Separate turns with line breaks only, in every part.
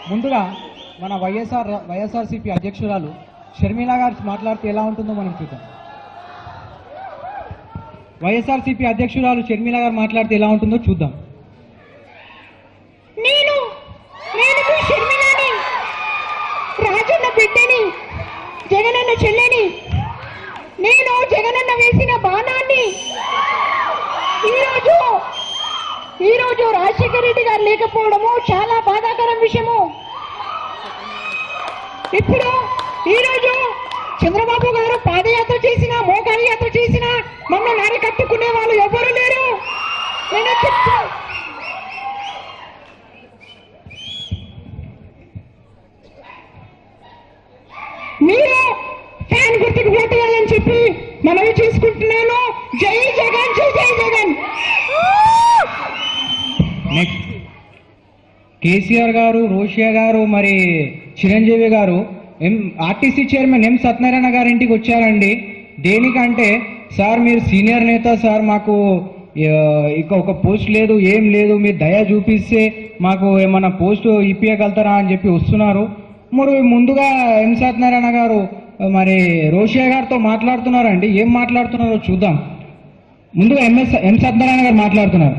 ముందుగా మన వైఎస్ఆర్సీపీ అధ్యక్షురాలు షర్మిల గారు మాట్లాడితే ఎలా ఉంటుందో మనం చూద్దాం. వైఎస్ఆర్సీపీ అధ్యక్షురాలు షర్మిల గారు మాట్లాడితే ఎలా ఉంటుందో చూద్దాం.
నేను షర్మిలని, రాజన్న బిడ్డని, జగనన్న చెల్లెని, నేను జగనన్న వేసిన బాణాన్ని ఈరోజు రాజశేఖర రెడ్డి గారు లేకపోవడము చాలా బాధాకరం విషయము. ఇప్పుడు ఈరోజు చంద్రబాబు గారు పాదయాత్ర చేసినా, మోకాలి యాత్ర చేసినా మమ్మల్ని అరికట్టుకునే వాళ్ళు ఎవరు లేరు. నేను చెప్తా, మీరు ఫ్యాన్ గుర్తుకు ఓటేయాలని చెప్పి మనవి చేసుకుంటున్నాను. జై జగన్, జై జై జగన్.
నెక్స్ట్ కేసీఆర్ గారు, రోషియా గారు, మరి చిరంజీవి గారు ఆర్టీసీ చైర్మన్ ఎం సత్యనారాయణ గారి ఇంటికి వచ్చారండి. దేనికంటే సార్ మీరు సీనియర్ నేత సార్, మాకు ఇక ఒక పోస్ట్ లేదు, ఏం లేదు, మీరు దయ చూపిస్తే మాకు ఏమన్నా పోస్ట్ ఇప్పించగలుగుతారా అని చెప్పి వస్తున్నారు. మరి ముందుగా ఎం సత్యనారాయణ గారు మరి రోషియా గారితో మాట్లాడుతున్నారండి. ఏం మాట్లాడుతున్నారో చూద్దాం. ముందుగా ఎం సత్యనారాయణ గారు మాట్లాడుతున్నారు.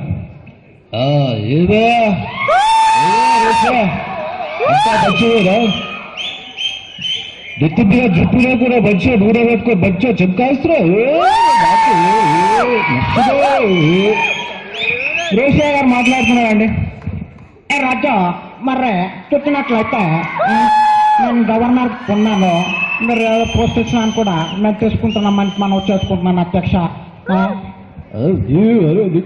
జుట్టులో కూడా బచ్చో దూర పెట్టుకో, బచ్చో చెప్తాయిస్తున్నా.
రోషియా గారు మాట్లాడుతున్నారండి.
రాజా మర్రే చెప్పినట్లయితే నేను గవర్నర్ ఉన్నాను, మీరు పోస్ట్ ఇచ్చినాను కూడా మేము తీసుకుంటున్నాం, మనం వచ్చేసుకుంటున్నాను అధ్యక్ష.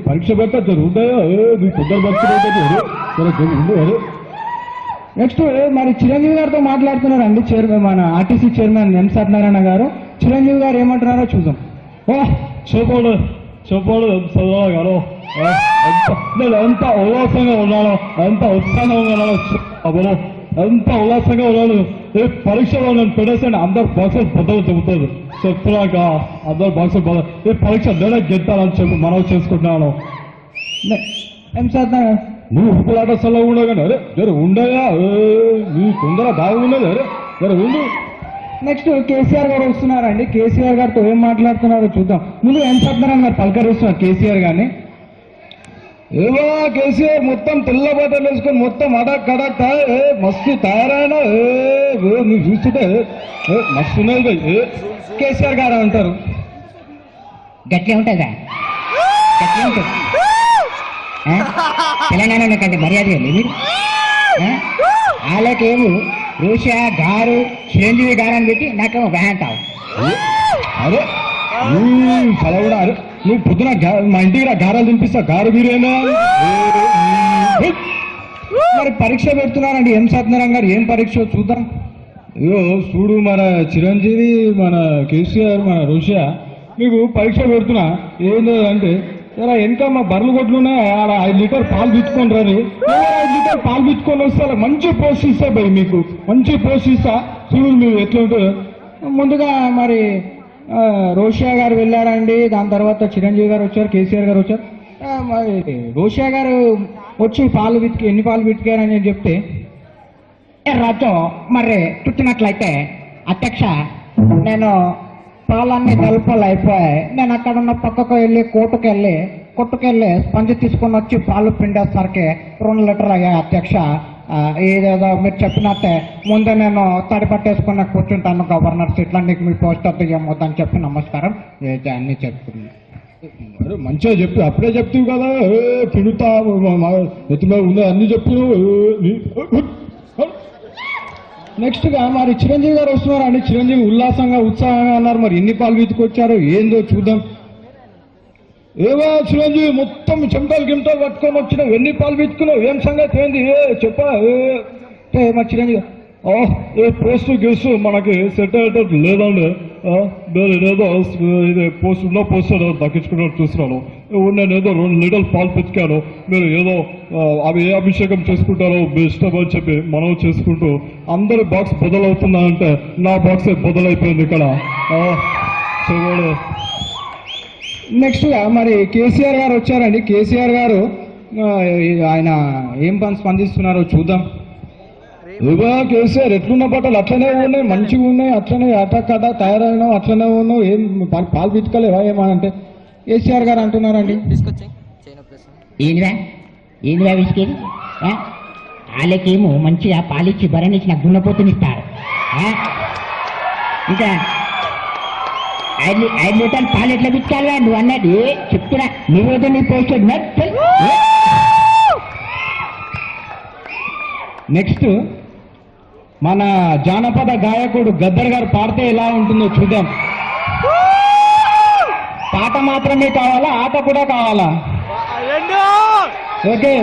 పరీక్ష పెట్టా జరుగుతాయో నీకు తొందర పరీక్ష.
నెక్స్ట్ మరి చిరంజీవి గారితో మాట్లాడుతున్నారండి చైర్మన్, మన ఆర్టీసీ చైర్మన్ ఎం సత్యనారాయణ గారు. చిరంజీవి గారు ఏమంటున్నారో చూద్దాం.
చెప్పండి చదవాలి గారు, నేను ఎంత ఉల్లాసంగా ఉన్నాను, ఎంత ఉత్సాహంగా ఉన్నాను, ఎంత ఉల్లాసంగా ఉన్నాను. ఈ పరీక్షలో నేను పెట్టేసాను, అందరు బాక్సులు బద్దలు చెబుతుంది చెప్తున్నాక అందరు బాక్సులు బద్దలు. ఈ పరీక్ష నేనే గెట్టాలని చెప్పి మనం చేసుకుంటున్నాను.
ఎం సత్యనారాయణ
నువ్వు ఉప్పులాట సల్ల ఉండగానే అరే జర ఉండయా, నీ తొందర బాగున్నది, అరే జర ఉండు.
నెక్స్ట్ కేసీఆర్ గారు వస్తున్నారండి. కేసీఆర్ గారితో ఏం మాట్లాడుతున్నారో చూద్దాం. ముందు ఎం సత్యనారాయణ గారు పలకరిస్తున్నారు కేసీఆర్ గారిని.
ఏవో కేసీఆర్ మొత్తం తెల్ల బట్టలు వేసుకొని మొత్తం అడక్ కడక్ మస్తు తయారైన నువ్వు చూస్తుంటే మస్తు ఉన్నది.
కేసీఆర్ గారు అంటారు
గట్లే ఉంటుందా, గట్లే ఉంటుంది తెలంగాణ కంటే మర్యాద లేదు మీరు. వాళ్ళకేమో రోషియా గారు, చిరంజీవి గారు అని పెట్టి నాకేమో వేంటావు.
అరే చదవడా, అరే నువ్వు పొద్దున మా ఇంటికి గారాలు తినిపిస్తా, గారు మీరేనా.
మరి పరీక్ష పెడుతున్నారండి ఎం సత్యనారాయణ గారు. ఏం పరీక్ష చూద్దాం.
అయ్యో చూడు, మన చిరంజీవి, మన కేసీఆర్, మన రోషియా మీకు పరీక్ష పెడుతున్నా. ఏందో అంటే ఇలా వెనక మా బర్రెలు కొట్లున్నాయి, ఆడ 5 లీటర్ పాలు పిచ్చుకొని రాని, 5 లీటర్ పాలు పిచ్చుకొని వస్తే అలా మంచి పోస్ట్ ఇస్తా భయ్, మీకు మంచి పోస్ట్ ఇస్తా. చూడు మీరు ఎట్లా ఉంటుంది.
ముందుగా మరి రోషియా గారు వెళ్ళారండి, దాని తర్వాత చిరంజీవి గారు వచ్చారు, కేసీఆర్ గారు వచ్చారు. మరి రోషియా గారు వచ్చి ఎన్ని పాలు పితికారని చెప్తే,
రాజు మరి చుట్టినట్లయితే అధ్యక్ష నేను పాలన్నీ నలుపలు అయిపోయాయి. నేను అక్కడ ఉన్న పక్కకు వెళ్ళి కొట్టుకెళ్ళి స్పంజ్ తీసుకొని వచ్చి పాలు పిండేసరికి 2 లీటర్లు అయ్యాయి అధ్యక్ష. ఏదేదో మీరు చెప్పినట్టే ముందే నేను తడి పట్టేసుకున్న కూర్చుంటాను గవర్నర్ సీట్లో, నీకు మీ పోస్ట్ వద్ద ఏమవుతుందని చెప్పి నమస్కారం అన్ని చెప్తున్నాను.
మంచిగా చెప్పి అప్పుడే చెప్తావు కదా, పిడుతా ఎత్తులో ఉందో అన్ని చెప్పు.
నెక్స్ట్ గా మరి చిరంజీవి గారు వస్తున్నారండి. చిరంజీవి ఉల్లాసంగా ఉత్సాహంగా అన్నారు. మరి ఎన్ని పాలు వీతుకొచ్చారో ఏందో చూద్దాం.
ఏవో చిరంజీవి మొత్తం చెమటలు గిమటలు పట్టుకొని వచ్చినావు, ఎన్ని పాలు వీతుకున్నావు, ఏం సంగతి ఏంది చెప్పా.
మరి చిరంజీవి
ఏ పోస్టు గెస్ట్ మనకి సెట్ అయ్యేటట్టు లేదండి. నేనేదో ఇది ఉన్న పోస్ట్ దక్కించుకున్నట్టు చూస్తున్నాను. నేనేదో 2 లీటర్లు పాలు పెతికాను, మీరు ఏదో అవి ఏ అభిషేకం చేసుకుంటారో ఇష్టం అని చెప్పి మనం చేసుకుంటూ అందరి బాక్స్ బదులవుతుందా అంటే నా బాక్సే బదులైపోయింది ఇక్కడ.
నెక్స్ట్ మరి కేసీఆర్ గారు వచ్చారండి. కేసీఆర్ గారు ఆయన ఏం పని స్పందిస్తున్నారో చూద్దాం.
ఇవా కేసీఆర్ ఎట్లున్న బట్టలు అట్లనే ఉన్నాయి, మంచిగా ఉన్నాయి, అట్లనే అటకట తయారైనావు, అట్లనే ఉన్నావు, ఏం పాలు పిచ్చుకోలేవా ఏమనంటే కేసీఆర్ గారు అంటున్నారండి.
ఏందిరా విసికేది వాళ్ళకేమో మంచిగా పాలిచ్చి బరణిచ్చి నాకు దున్నపోతునిస్తారు. ఇంకా 5 లీటర్లు పాలు ఎట్లా పిచ్చుకోవాలా నువ్వు అన్నది చెప్తున్నా. నువ్వేదో నీ పోస్ట్
నెక్స్ట్ మన జానపద గాయకుడు గద్దర్ గారు పాడితే ఎలా ఉంటుందో చూద్దాం. పాట మాత్రమే కావాలా, ఆట కూడా కావాలా? ఓకే.